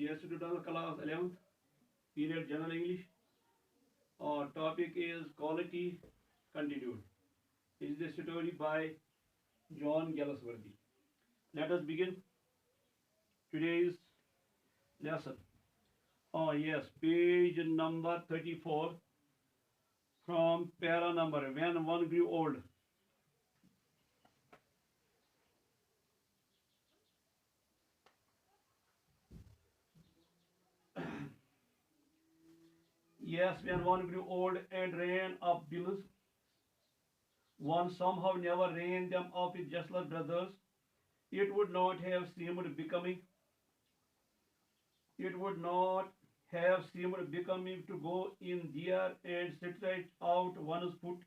Dear student of class 11th, period General English. Our topic is quality continued. It is the story by John Galsworthy. Let us begin today's lesson. Oh yes, page number 34 from para number when one grew old. Yes, when one grew old and ran up bills, one somehow never ran them up with Jessler brothers. It would not have seemed becoming. It would not have seemed becoming to go in there and stretch out one's foot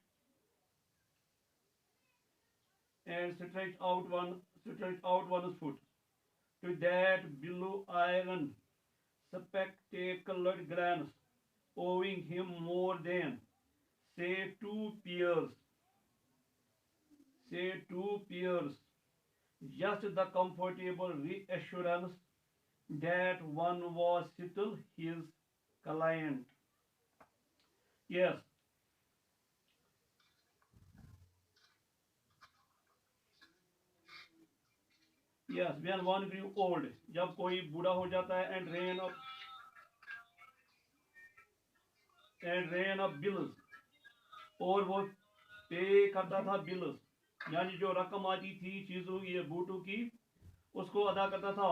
and stretch out one's foot to that blue iron spectacled glance, owing him more than say two peers, just the comfortable reassurance that one was still his client. Yes, yes, when one grew old, जब कोई बूढ़ा हो जाता है and ran up bills और वो पे करता था बिल्स यानी जो रकम आती थी चीजों ये बूटों की उसको अदा करता था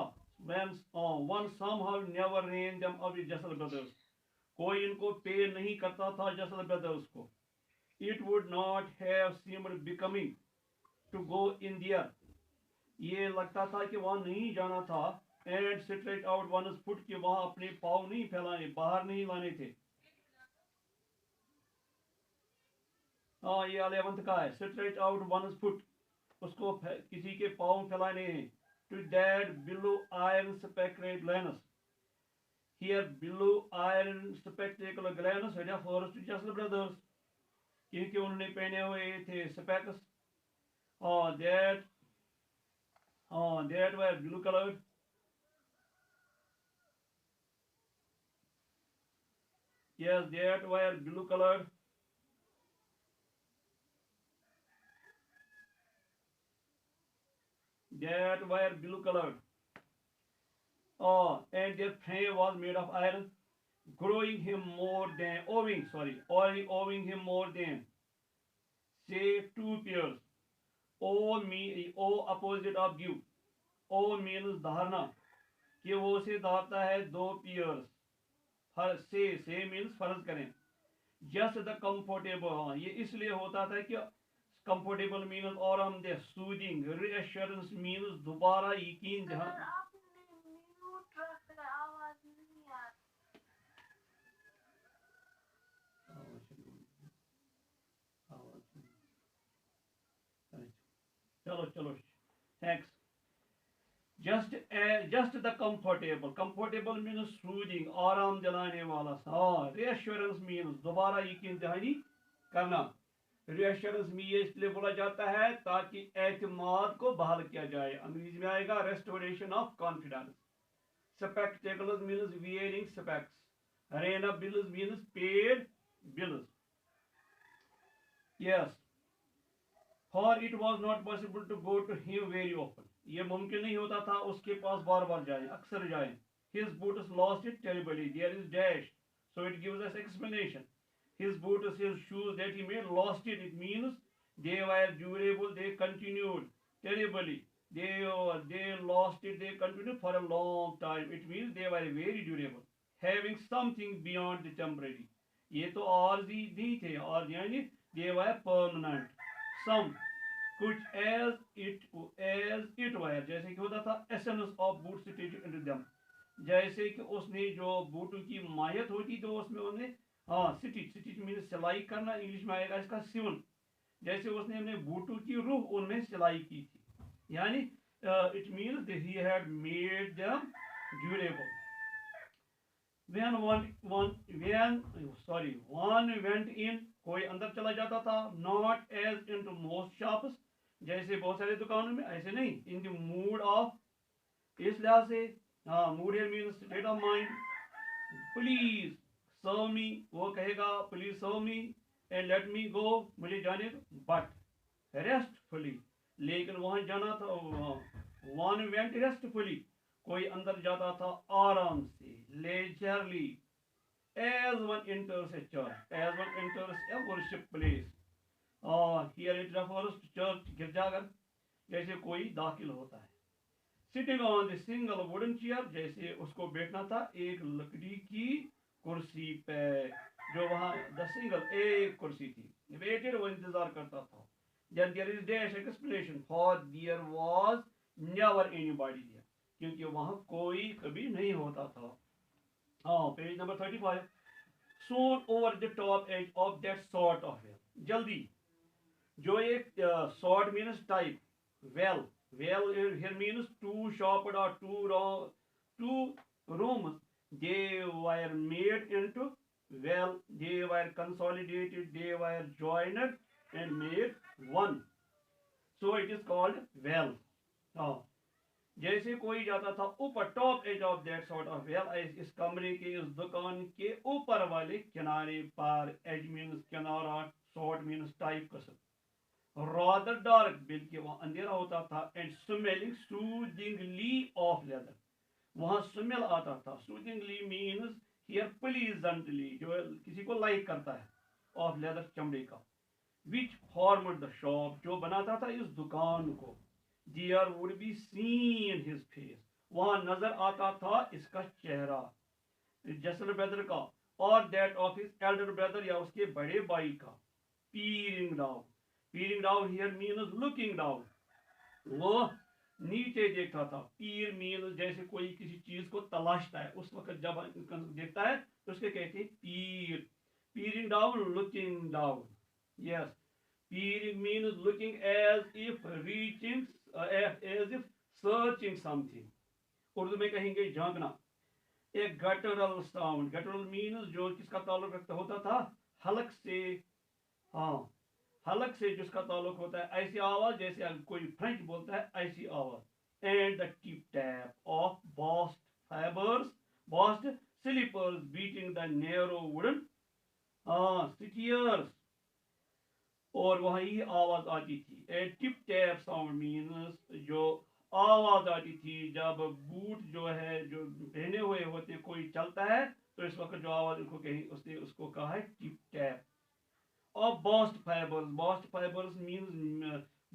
when one somehow never ran them up with Jessel brothers कोई इनको पे नहीं करता था Jessel brothers को it would not have seemed becoming to go in there ये लगता था कि वहां नहीं जाना था and stretch out one's foot कि वहां अपने पाँव नहीं फैलाने बाहर नहीं लाने थे हाँ ये 11th का है stretch out one's foot उसको किसी के पाँव फैलाने हैं to that blue iron spectacled glance here blue iron spectacled glance refers to Jessel brothers क्योंकि उन्होंने पहने हुए थे specs that that were blue colored yes that were blue colored that were blue colored and their frame was made of iron owing him more than say two pairs o opposite of give o means धारना कि वो उसे धारता है दो pairs से means फर्ज करें just the comfortable हाँ ये इसलिए होता था कि कंफर्टेबल मीन्स और हम दे सूदिंग रीअश्योरेंस मीन्स दोबारा यकीन चलो चलो thanks just the comfortable means soothing आराम दिलाने वाला हाँ रीअश्योरेंस मीन्स दोबारा यकीन दहानी करना रीअश्योरेंस में ये इसलिए बोला जाता है ताकि एतमाद को बहाल किया जाए अंग्रेजी में आएगा restoration of confidence spectacles means wearing specs ran up bills means paid bills yes for it was not possible to go to him very often ये मुमकिन नहीं होता था उसके पास बार बार जाए अक्सर जाए his boots lost it terribly there is dash so it gives us explanation his boots his shoes that he made lost it means they were durable they continued terribly they lost it they continued for a long time it means they were very durable having something beyond the temporary ये तो आर्जी नहीं थे और यानी they were permanent some कुछ as it were जैसे कि होता था essence of boot stitch into them जैसे कि उसने जो बूटों की माहियत होती तो उसमें उन्हें स्टिच मीन्स सिलाई करना इंग्लिश में आएगा इसका सिवन जैसे उसने अपने बूटों की रूह उनमें सिलाई की थी यानी it means that he had made them durable when one went in कोई अंदर चला जाता था not as into most shops जैसे बहुत सारे दुकानों में ऐसे नहीं in the mood of इस लिहाज से हाँ, mood here means state of mind. Please serve me, वो कहेगा please serve me and let me go, मुझे जाने दो, बट रेस्टफुली, लेकिन वहां जाना था, वन वेंट रेस्टफुली, कोई अंदर जाता था आराम से, leisurely, as one enters a church, as one enters a worship place. Here it refers to church, गिरजाघर, जैसे कोई दाखिल होता है. Sitting on the single wooden chair, जैसे उसको बैठना था एक लकड़ी की कुर्सी पे, जो वहां द सिंगल एक कुर्सी थी. वेटेड, वो इंतजार करता था. Then there is dash explanation, for there was never anybody there, क्योंकि वहां कोई कभी नहीं होता था. हाँ, page number 35. Soon over the top edge of that sort of well, जल्दी, जो एक sort means type, well, well here means two shopped or two rooms, they were made into well, they were consolidated, they were joined and made one, so it is called well. हाँ, जैसे कोई जाता था ऊपर, top edge of that sort of well, इस कमरे के, इस दुकान के ऊपर वाले किनारे पर, एज मीन्स किनारा, सॉर्ट मीन्स टाइप, कसम, rather dark, बल्कि वहां अंधेरा होता था, and smelling soothingly of leather, वहां स्मेल आता था. soothingly means here pleasantly, जो किसी को लाइक करता है, of leather, चमड़े का, which formed the shop, जो बनाता था इस दुकान को. there would be seen his face, वहां नजर आता था इसका चेहरा, जसल ब्रदर का, और that of his elder brother, या उसके बड़े भाई का. peering down, peering down here means looking down, वो नीचे देखता था. पीर मीन जैसे कोई किसी चीज को तलाशता है, उस वक्त जब देखता है तो उसके कहते हैं peer. Peering down, looking down. Yes, peering means looking as if reaching, as if searching something. Urdu में कहेंगे झांकना. एक गटरल साउंड, गटरल मीन्स जो किसका ताल्लुक रखता होता था, हलक से. हाँ, हलक से जिसका ताल्लुक होता है, ऐसी आवाज जैसे कोई फ्रेंच बोलता है, ऐसी आवाज. And the tip tap of bast fibres, bast slippers beating the narrow wooden stairs, और वही आवाज आती थी. And tip tap sound means जो आवाज आती थी जब बूट जो है, जो पहने हुए होते, कोई चलता है, तो इस वक्त जो आवाज उनको कही, उसने उसको कहा है tip tap. Of bast fibers, bast fibers means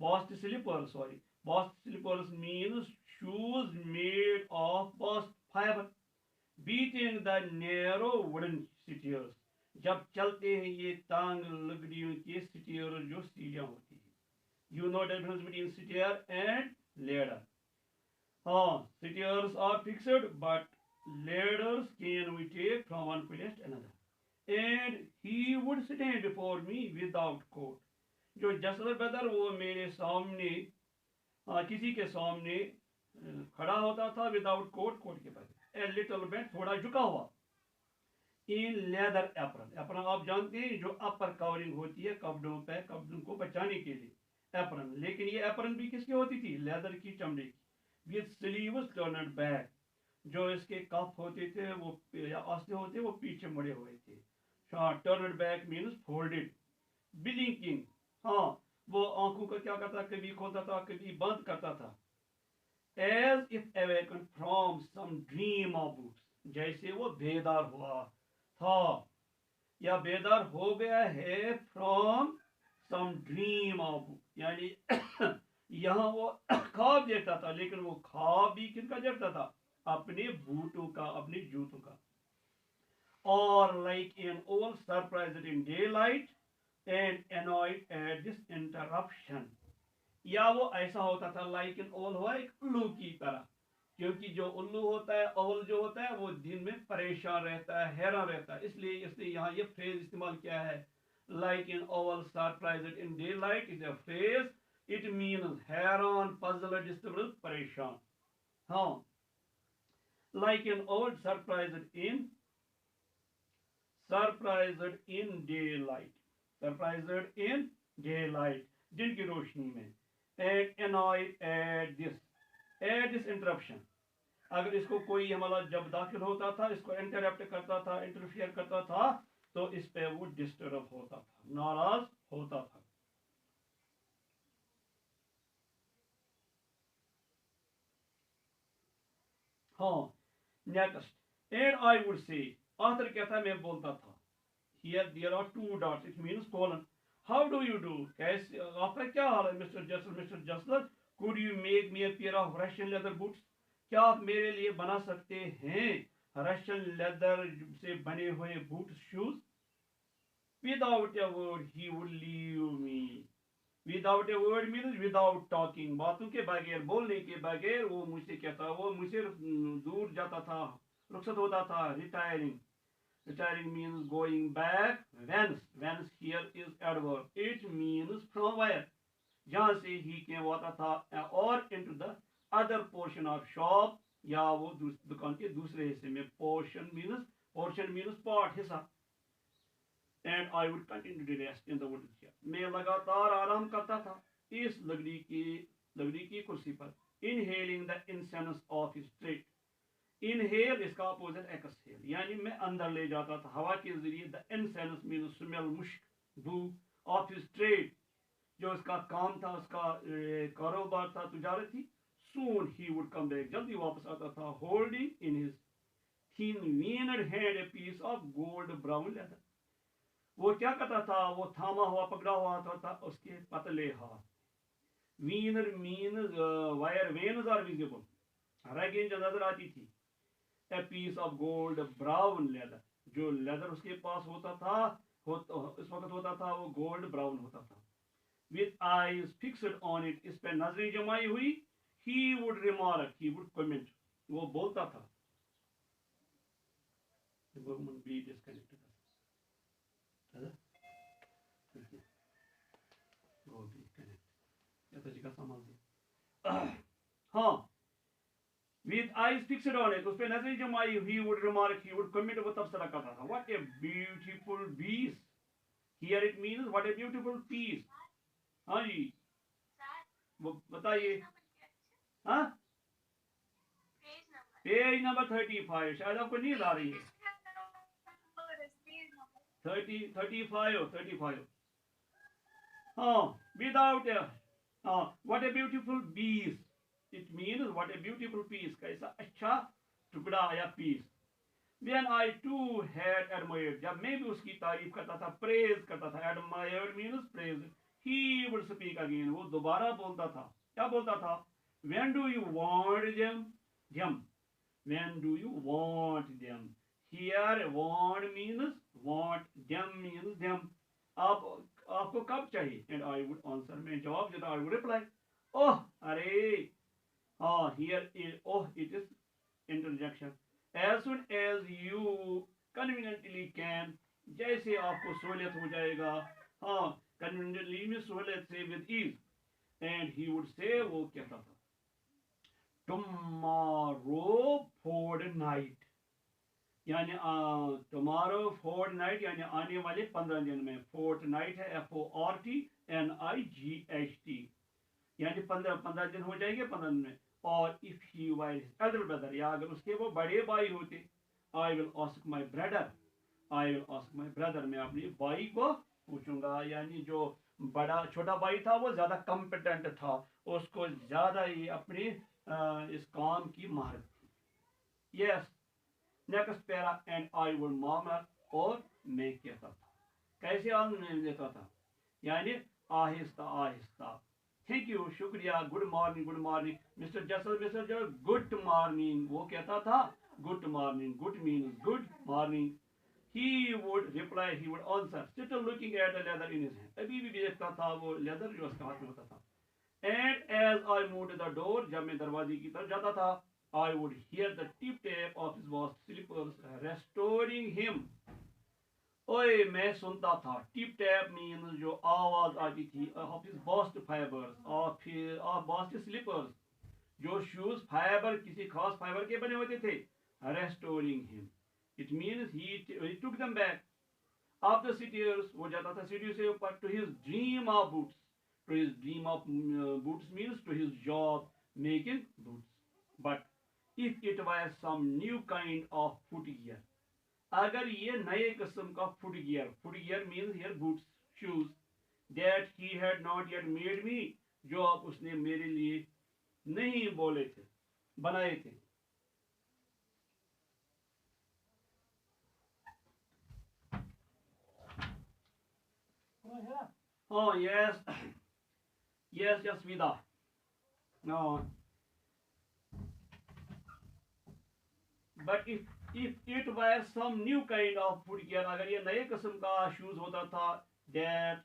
bast slippers, sorry, bast slippers means shoes made of bast fiber, beating the narrow wooden stairs, जब चलते हैं ये तांग लकड़ियों के स्टेयर, जो सीढ़ियां होती है. You know the difference between stair and ladder. हाँ, stairs are fixed, but ladders can we take from one place to another. And he would stand before me without coat, जो जसल बदर, वो मेरे सामने, किसी के सामने खड़ा होता था, विदाउट कोट, कोट के बाद, ए लिटिल बेंट, थोड़ा झुका हुआ. इन लेदर एप्रन, एप्रन आप जानते हैं जो अपर कवरिंग होती है कपड़ों पे, कपड़ों को बचाने के लिए, एप्रन. लेकिन ये एप्रन भी किसकी होती थी, लेदर की, चमड़े की. विद स्लीव्स टर्न्ड बैक, जो इसके कफ होते थे वो, या आस्ते होते, वो पीछे मुड़े हुए थे. Turned back means folded. Blinking, हाँ, वो आंखों को क्या करता, कभी खोलता था, कभी बंद करता था. As if awaken from some dream of boots, जैसे वो बेदार हुआ था, या बेदार हो गया है from some dream of boot, यानी यहाँ वो ख्वाब देखता था, लेकिन वो ख्वाब भी किसका देखता था, अपने बूटों का, अपने जूतों का. Or like an owl surprised in daylight and annoyed at this interruption, या वो ऐसा होता था, like an owl हुआ एक उल्लू की तरह, क्योंकि जो उल्लू होता है, owl जो होता है, वो दिन में परेशान रहता है, हैरान रहता है, इसलिए इसने यहाँ ये फ्रेज इस्तेमाल किया है. like an owl surprised in daylight is a phrase, it means हैरान, puzzled, disturbed, परेशान. हाँ, like an owl surprised in daylight, surprised in daylight, दिन की रोशनी में. And annoyed at this interruption, अगर इसको कोई हमारा जब दाखिल होता था, इसको इंटरप्ट करता था, इंटरफियर करता था, तो इस पे वो डिस्टर्ब होता था, नाराज होता था। हाँ, next, and I would say, आखिर क्या था, मैं बोलता था, here there are two dots, it means colon. How do you do? कैसे, आपका क्या हाल है mister Jessler? Mister Jessler, could you make me a pair of Russian leather boots? क्या आप मेरे लिए बना सकते हैं रशियन लेदर से बने हुए boot shoes? Without a word he would leave me. Without a word means without talking, बातों के बगैर, बोलने के बगैर वो मुझसे क्या था, वो मुझसे दूर जाता था, रुखसत होता था, retiring. Retiring means going back. Whence? Whence here is adverb. It means from where. जहाँ से he came होता था, और into the other portion of shop, या वो दुकान के दूसरे हिस्से में. Portion means part, हिस्सा. And I would continue to rest in the wooden chair. मैं लगातार आराम करता था इस लकड़ी की कुर्सी पर. Inhaling the incense of his trade. Inhale इसका अपोजिट एक्सहेल, यानी मैं अंदर ले जाता था हवा के जरिए. द इनसेंस मीन स्मेल, मुश्क, बू. ऑफ हिज ट्रेड, जो उसका काम था, उसका कारोबार था, तजारत थी. सून ही वुड कम बैक, जल्दी वापस आता था. Holding in his thin veined hand a piece of gold brown leather. वो क्या करता था, वो थामा हुआ, पकड़ा हुआ था उसके पतले हाथ. Veiner mean wire veins are visible, रगें जो नजर आती थी. A piece of gold brown leather, जो लेदर उसके पास होता था, इस वक्त होता था, वो गोल्ड ब्राउन होता था. With eyes fixed on it, इस पे नजरें जमाई हुई. He would remark, he would comment, वो बोलता था. बी डिस्कनेक्टेड हाँ, with eyes fixed on it, उस पे नजरें जमाई. he would remark, he would commit, वो तबसरा करता था. what a beautiful piece. here it means what a beautiful piece. हाँ जी, वो बताइए. हाँ, पेज नंबर 35. शायद आपको नींद आ रही है. 35. हाँ, without a, हाँ, what a beautiful piece. it means what a beautiful piece, कैसा अच्छा टुकड़ा या piece. When I too had admired, जब मैं भी उसकी तारीफ करता था, प्रेज करता था. admired means praise. he would speak again, वो दोबारा बोलता था. क्या बोलता था? when do you want them. when do you want them. here want means want, them means them. आपको कब चाहिए? and I would answer, मैं जवाब देता. I would reply, oh, अरे, here is, oh, it is interjection. As soon as you conveniently can, जैसे आपको सहूलियत हो जाएगा. हाँ, conveniently में सहूलियत से, with ease. and he would say, वो कहता था, tomorrow fortnight, यानी tomorrow fortnight, यानी आने वाले 15 दिन में. fortnight है FORTNIGHT, यानी 15 दिन हो जाएंगे 15 दिन में. और if he were his elder brother, या अगर उसके वो बड़े भाई होते. I will ask my brother, मैं अपने भाई को पूछूंगा. यानी जो बड़ा छोटा भाई था, वो ज्यादा कॉम्पिटेंट था, उसको ज्यादा ही अपनी इस काम की महारत थी. Yes, next para. And I would murmur, और मैं कहता था. कैसे आंसर देता था? यानी आहिस्ता आहिस्ता. थैंक यू, शुक्रिया, good morning. Mister जसल, good morning, वो कहता था good morning. Good means good morning. he would reply, he would answer, still looking at the leather in his hand. अभी भी देखता था वो लेदर जो उसके हाथ में होता था. and as I moved to the door, जब मैं दरवाजे की तरफ जाता था, I would hear the tip tap of his washed slippers restoring him. ओए, मैं सुनता था. टिप टैप मीन जो आवाज आती थी of his bast fibres, of bast slippers, जो शूज फाइबर, किसी खास फाइबर के बने होते थे. Restoring him, it means he took them back of the stairs, वो जाता था सीढ़ी से ऊपर. To his dream of boots, to his dream of boots means to his job making boots. But if it was some new kind of footgear. अगर ये नए किस्म का footgear means here boots shoes that he had not yet made me, जो आप उसने मेरे लिए नहीं बोले थे, बनाए थे. Oh yes, yes Vida. No, but if it were some new kind of footgear, अगर ये नए किस्म का शूज होता था, that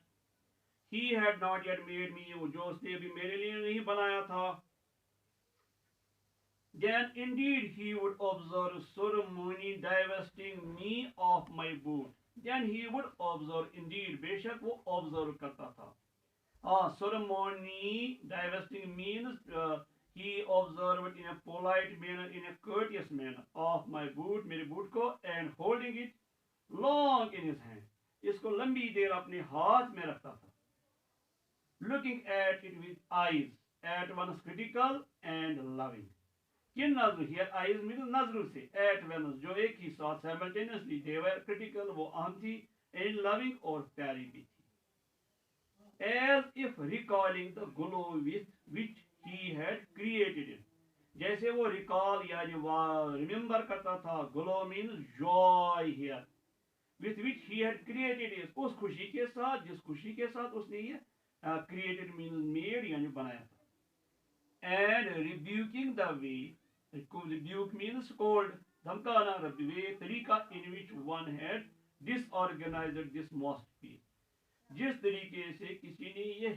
he had not yet made me, जो उसने अभी मेरे लिए नहीं बनाया था, then indeed he would observe ceremony divesting me of my boot. Then he would observe, indeed बेशक वो observe करता था. Ceremony divesting means he observed in a polite manner, in a courteous manner, of my boot, मेरे boot को, and holding it long in his hand, इसको लंबी देर अपने हाथ में रखता था. Looking at it with eyes, at once critical and loving. किन नजर, here eyes means नजरों से, at once जो एक ही साथ, simultaneously they were critical, वो अहम थी, and loving और प्यारी भी थी. As if recalling the glow with which he had created it. जैसे वो recall यानी remember करता था, glow means joy here, with which he had created it, उस खुशी के साथ जिस खुशी के साथ उसने ये created means made यानी बनाया था. And rebuking the way, rebuke means scold, धमकाना, the way, तरीका in which one had disorganized this masterpiece, जिस तरीके से किसी ने ये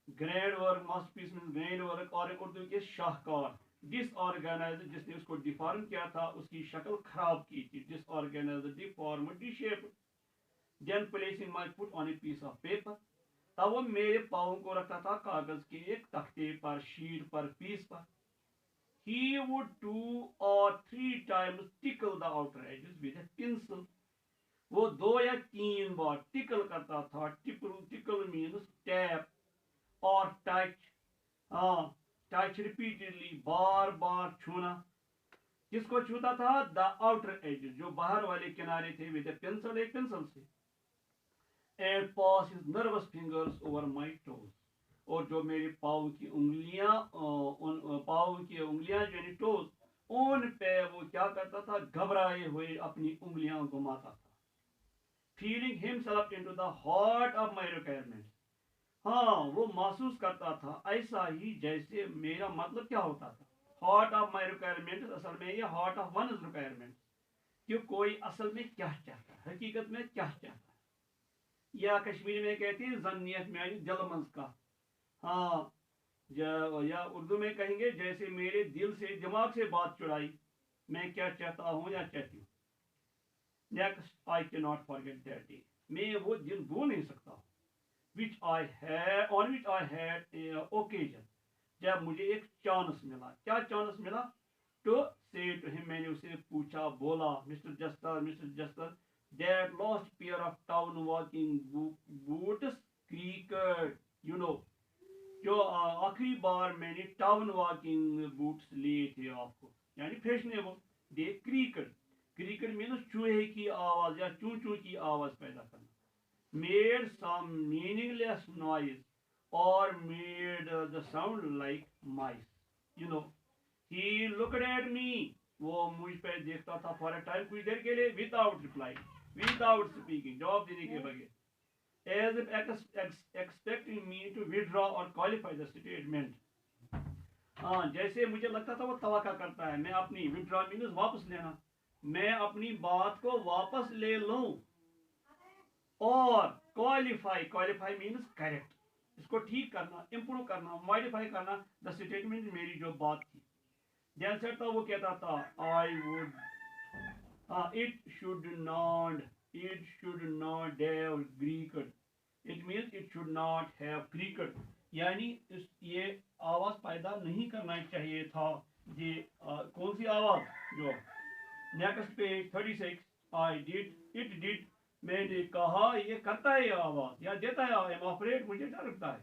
grand work, masterpiece means grand work, और उर्दू के शाहकार, डिसऑर्गेनाइज्ड, जिसने उसको डिफॉर्म किया था, उसकी शक्ल खराब की थी, disorganised, deform, deshaped. Then placing my foot on a piece of paper, तब वो मेरे पाँव को रखता था कागज के एक तख्ते पर, शीट पर, पीस पर. He would 2 or 3 times tickle the outer edges with a pencil. वो 2 या 3 बार टिकल करता था. टिकल मीन्स टैप और टच. टच रिपीटेडली, बार बार छूना. किसको छूता था? द आउटर एज, जो बाहर वाले किनारे थे, विद पेंसिल, एक पेंसिल से. And pass his nervous fingers over my toes, और जो मेरे पाँव की उंगलियां, पाँव की उंगलियां यानी टोज, उन पे वो क्या करता था? घबराए हुए अपनी उंगलियां घुमाता था. Feeling himself into the heart of my requirements, वो महसूस करता था ऐसा ही जैसे मेरा मतलब क्या होता था. हार्ट ऑफ माय रिक्वायरमेंट्स, असल में ये हार्ट ऑफ वन रिक्वायरमेंट्स, कि कोई असल में क्या चाहता है, हकीकत में क्या चाहता है. या कश्मीरी में कहते हैं जन्नियत में दिलमंज का. या उर्दू में कहेंगे जैसे मेरे दिल से, दिमाग से बात चुराई, मैं क्या चाहता हूँ या चाहती हूँ. Next, I can not forget that day, मैं वो दिन भूल नहीं सकता. which I had, on which I had occasion, जब मुझे एक चांस मिला. क्या चांस मिला? To say to him, मैंने उसे पूछा, बोला, Mr. Jester, that lost pair of town walking boots creaked, you know, जो आखिरी बार मैंने टाउन वॉकिंग बूट्स लिए थे आपको, यानी फैशनेबल. दे क्रीकड मीन्स चूहे की आवाज या चू चू की आवाज पैदा करना. Made some meaningless noise or made the sound like mice. You know, he looked at me. वो मुझ पे देखता था for a time, कुछ देर के लिए, without replying, without speaking, जवाब देने के बगैर, as if expecting me to withdraw or qualify the statement. जैसे मुझे लगता था वो तवक्का करता है, मैं अपनी withdraw means वापस लेना, मैं अपनी बात को वापस ले लूं. और क्वालिफाई मीन्स करेक्ट, इसको ठीक करना, इंप्रूव करना, मॉडिफाई करना द स्टेटमेंट, मेरी जो बात थी. देन सेड था, वो कहता था, I would it should not have creaked. It means it should not have creaked, यानी ये आवाज पैदा नहीं करना चाहिए था. ये कौन सी आवाज? जो नेक्स्ट पेज 36, इट डिड, मैंने कहा ये करता है आवाज या देता है. आई एम अफ्रेड, मुझे डर लगता है.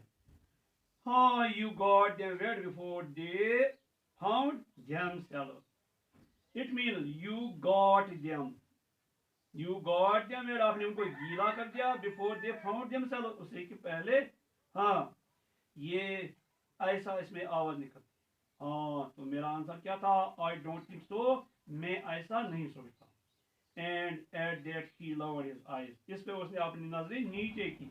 You got them wet before they found themselves, It means you got them. You got them और आपने उनको गीला कर दिया before they found themselves. उससे कि पहले हाँ ये ऐसा इसमें आवाज निकलती। हाँ तो मेरा आंसर क्या था? आई डोंट थिंक सो, मैं ऐसा नहीं सोचता। And at that he lowered his eyes, इस पे उसने अपनी नजरें नीचे की।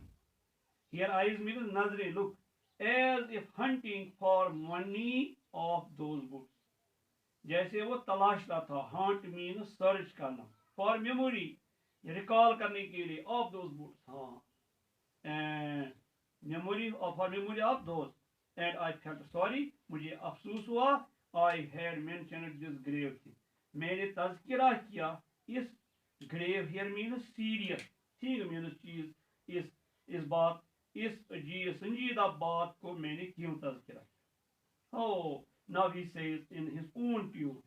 Here eyes means नजरें, look, as if hunting for money of those books, जैसे वो तलाश रहा था। hunt means सर्च करना, for memory रिकॉल करने के लिए, of those books, हाँ, and memory of, for memory of those, and I felt sorry, मुझे अफसोस हुआ, I had mentioned this grave thing, मैंने तज़किरा किया इस grave here means serious, ठीक means चीज, इस बात, इस संजीदा बात को मैंने क्यों तज़किरा किया। Oh, now he says in his own tune,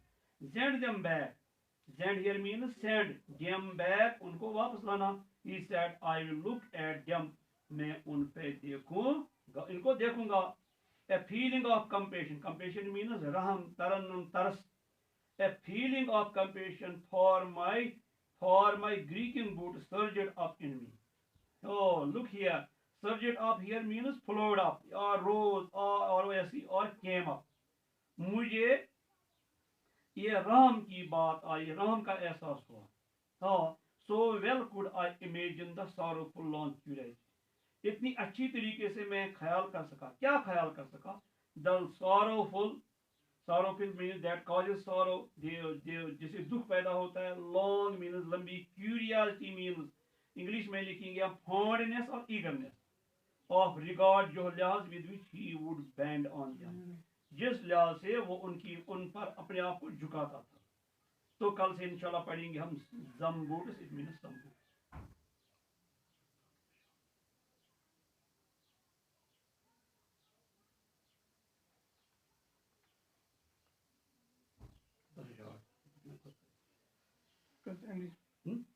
send them back, send here means send them back, उनको वापस लाना। He said I will look at them, मैं उन पे देखूंगा, इनको देखूंगा। A feeling of compassion, compassion means रहम, तरन्नुम, तरस, a feeling of compassion for my Greeking boot surged up in me. Oh, look here, surged up here means flowed up or rose or ऐसी or came up। मुझे ये रहम की बात आई, रहम का एहसास हुआ। हाँ, so well could I imagine the sorrowful long curiosity, इतनी अच्छी तरीके से मैं ख्याल कर सका। क्या ख्याल कर सका? The sorrowful means that causes sorrow, जिसे दुख पैदा होता है। long means लंबी, curiosity means इंग्लिश में लिखेंगे आप fondness और eagerness of regard, जो लिहाज with which he would bend on them, जिस लिहाज से वो उन पर अपने आप को झुकाता था। तो कल से इंशाल्लाह पढ़ेंगे हम जम्बूट्स, इट मींस जम्बूट। English.